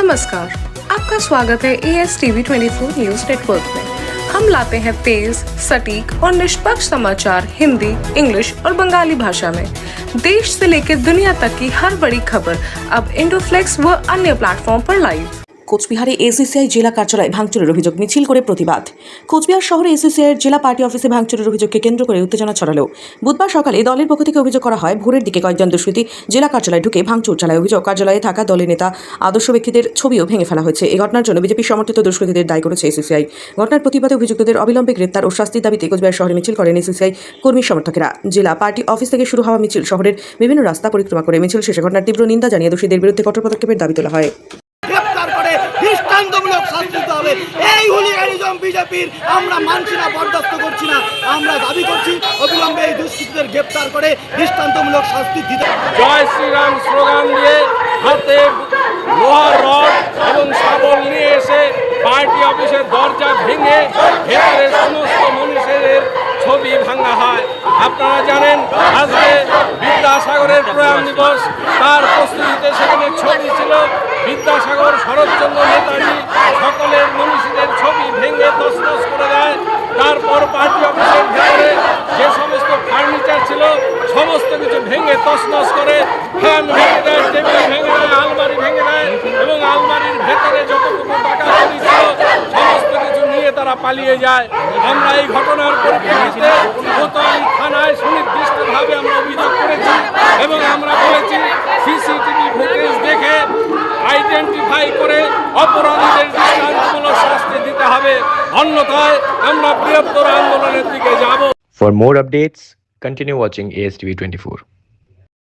नमस्कार, आपका स्वागत है ASTV 24 न्यूज नेटवर्क में। हम लाते हैं तेज, सटीक और निष्पक्ष समाचार हिंदी, इंग्लिश और बंगाली भाषा में। देश से लेकर दुनिया तक की हर बड़ी खबर अब इंडोफ्लेक्स व अन्य प्लेटफॉर्म पर लाइव। কোচবিহারে এসিসিআই জেলা কার্যালয়ে ভাঙচুরের অভিযোগ, মিছিল করে প্রতিবাদ। কোচবিহার শহরে এসিসিআইয়ের জেলা পার্টি অফিসে ভাঙচুরের অভিযোগকে কেন্দ্র করে উত্তেজনা ছড়ালেও বুধবার সকালে দলের পক্ষ থেকে অভিযোগ করা হয় ভোরের দিকে কয়েকজন দুষ্কৃতী জেলা কার্যালয়ে ঢুকে ভাঙচুর চালায়। অভিযোগ, কার্যালয়ে থাকা দলের নেতা আদর্শ ব্যক্তিদের ছবিও ভেঙে ফেলা হয়েছে। এই ঘটনার জন্য বিজেপি সমর্থিত দুষ্কৃতীদের দায়ী করেছে এসিসিআই। ঘটনার প্রতিবাদে অভিযুক্তদের অবিলম্বে গ্রেপ্তার ও শাস্তির দাবিতে কোচবিহার শহরে মিছিল করেন এসিসিআই কর্মী সমর্থকেরা। জেলা পার্টি অফিস থেকে শুরু হওয়া মিছিল শহরের বিভিন্ন রাস্তা পরিক্রমা করে মিছিল শেষে ঘটনার তীব্র নিন্দা জানিয়ে দোষীদের বিরুদ্ধে কঠোর পদক্ষেপের দাবি তোলা হয়। দৃষ্টান্তমূলক শাস্তি দিতে হবে। এই হুলিগানিজম বিজেপির আমরা মানছি না, বরদাস্ত করছি না। আমরা দাবি করছি অবিলম্বে এই দুষ্কৃতীদের গ্রেপ্তার করে দৃষ্টান্তমূলক শাস্তি দিতে হবে। জয় শ্রীরাম স্লোগান দিয়ে হাতে লোহার রড এবং শাবল নিয়ে এসে পার্টি অফিসের দরজা ভেঙে ভেতরে সমস্ত মানুষের ছবি ভাঙা হয়। আপনারা জানেন আজকে বিদ্যাসাগরের প্রয়াণ দিবস, তার প্রস্তুতিতে সেখানে ছবি ছিল বিদ্যাসাগর, শরৎচন্দ্র, নেতাজি, সকলের মনীষীদের ছবি ভেঙে তছনছ করে দেয়। তারপর পার্টি অফিসের ভেতরে যে সমস্ত ফার্নিচার ছিল সমস্ত কিছু ভেঙে তছনছ করে, ফ্যান ভেঙে দেয়, টেবিল ভেঙে দেয়, আলমারি ভেঙে দেয় এবং আলমারির ভেতরে যতটুকু টাকা কড়ি ছিল সমস্ত কিছু নিয়ে তারা পালিয়ে যায়। আমরা এই ঘটনার পরিপ্রেক্ষিতে কোতোয়ালি থানায় সুনির্দিষ্টভাবে আমরা অভিযোগ করেছি এবং আমরা বলেছি সিসিটিভি ফুটেজ দেখে আইডেন্টিফাই করে অপরাধীদের দৃষ্টান্তমূলক শাস্তি দিতে হবে, অন্যথায় আমরা বৃহত্তর আন্দোলনের দিকে যাব। For more updates, continue watching ASTV 24.